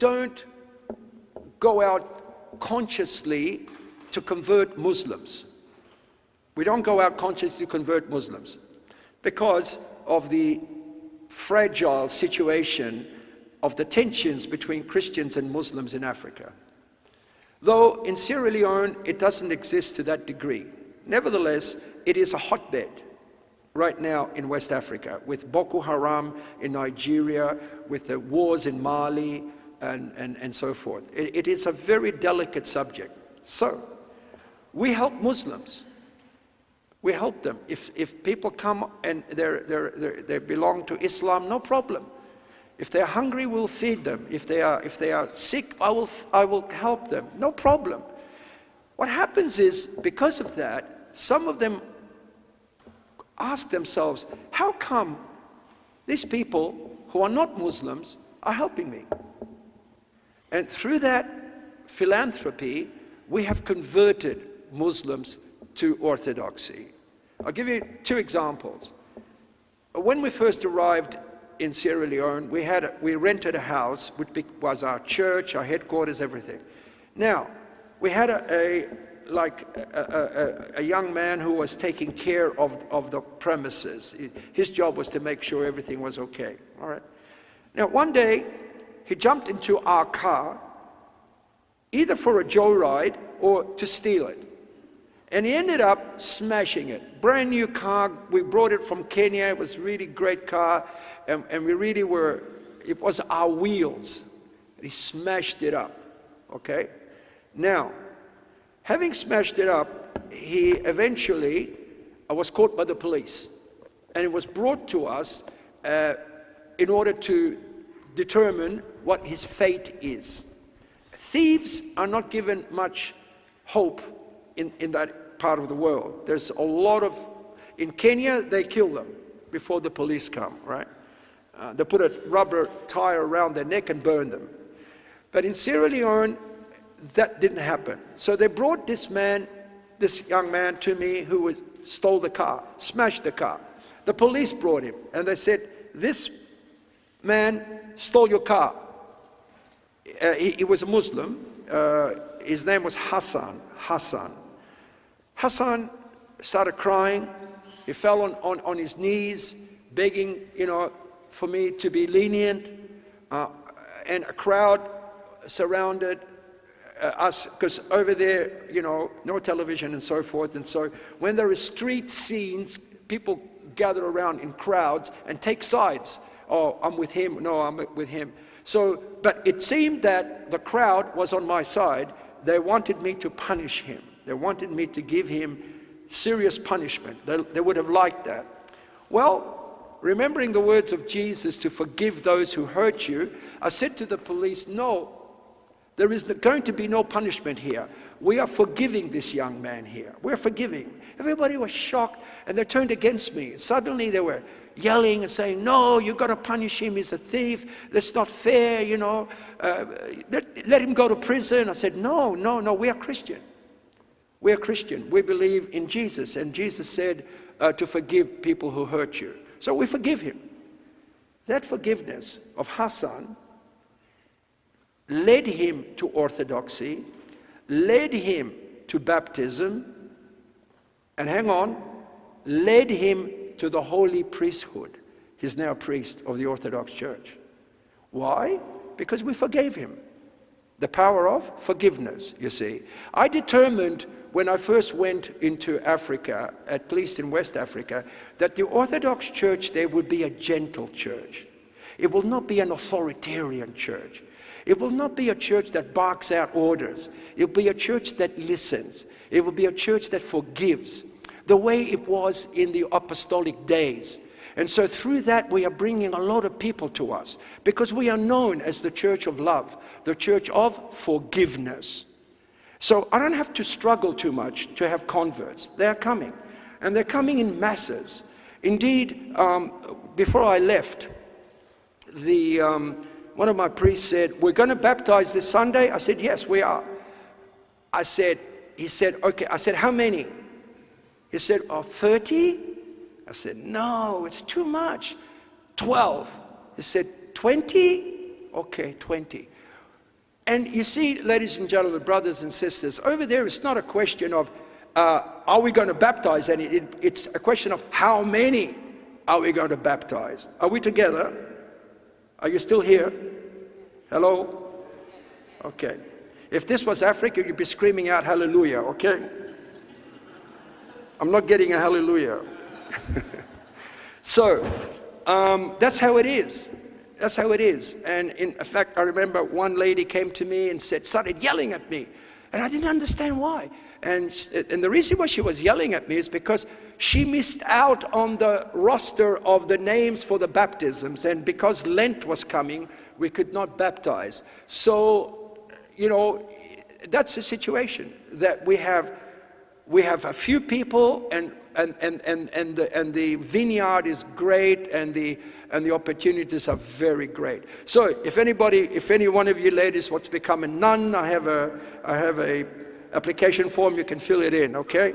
don't go out consciously to convert Muslims. We don't go out consciously to convert Muslims because of the fragile situation of the tensions between Christians and Muslims in Africa. Though in Sierra Leone it doesn't exist to that degree. Nevertheless, it is a hotbed right now in West Africa, with Boko Haram in Nigeria, with the wars in Mali, and so forth. It is a very delicate subject. So, we help Muslims. We help them. If people come and they belong to Islam, no problem. If they're hungry, we'll feed them. If they are sick, I will help them. No problem. What happens is, because of that, some of them ask themselves, how come these people who are not Muslims are helping me? And through that philanthropy, we have converted Muslims to Orthodoxy. I'll give you 2 examples. When we first arrived in Sierra Leone, we rented a house, which was our church, our headquarters, everything. Now, we had a young man who was taking care of the premises. His job was to make sure everything was okay. All right. Now, one day, he jumped into our car, either for a joyride or to steal it. And he ended up smashing it. Brand new car. We brought it from Kenya. It was a really great car. And we really were, it was our wheels. He smashed it up. Okay? Now, having smashed it up, he eventually was caught by the police. And it was brought to us in order to determine what his fate is. Thieves are not given much hope in that part of the world. There's a lot of, in Kenya, they kill them before the police come, right? They put a rubber tire around their neck and burn them. But in Sierra Leone, that didn't happen. So they brought this young man to me who stole the car, smashed the car. The police brought him and they said, this man stole your car. He was a Muslim. His name was Hassan. Hassan started crying. He fell on his knees, begging, for me to be lenient. And a crowd surrounded us, because over there, no television and so forth. And so when there are street scenes, people gather around in crowds and take sides. Oh, I'm with him. No, I'm with him. So, but it seemed that the crowd was on my side. They wanted me to punish him. They wanted me to give him serious punishment. They would have liked that. Well, remembering the words of Jesus to forgive those who hurt you, I said to the police, no, there is going to be no punishment here. We are forgiving this young man here. We're forgiving. Everybody was shocked and they turned against me. Suddenly they were yelling and saying, no, you've got to punish him, he's a thief, that's not fair, let him go to prison. I said, no, we are Christian. We are Christian. We believe in Jesus, and Jesus said to forgive people who hurt you. So we forgive him. That forgiveness of Hassan led him to orthodoxy, led him to baptism, and hang on, led him to the holy priesthood. He's now a priest of the Orthodox Church. Why? Because we forgave him. The power of forgiveness, you see. I determined when I first went into Africa, at least in West Africa, that the Orthodox Church there would be a gentle church. It will not be an authoritarian church. It will not be a church that barks out orders. It will be a church that listens. It will be a church that forgives, the way it was in the apostolic days. And so through that, we are bringing a lot of people to us, because we are known as the church of love, the church of forgiveness. So I don't have to struggle too much to have converts. They are coming, and they're coming in masses. Indeed, before I left, one of my priests said, we're going to baptize this Sunday? I said, yes, we are. He said, okay. I said, how many? He said, 30? I said, no, it's too much. 12. He said, 20? Okay, 20. And you see, ladies and gentlemen, brothers and sisters, over there it's not a question of are we going to baptize any? It's a question of how many are we going to baptize? Are we together? Are you still here? Hello? Okay. If this was Africa, you'd be screaming out hallelujah, okay? I'm not getting a hallelujah. So, that's how it is. That's how it is. And in fact, I remember one lady came to me and started yelling at me. And I didn't understand why. And the reason why she was yelling at me is because she missed out on the roster of the names for the baptisms. And because Lent was coming, we could not baptize. So, you know, that's the situation that we have a few people, and the vineyard is great, and the opportunities are very great. So if any one of you ladies wants to become a nun, I have a application form, you can fill it in, okay?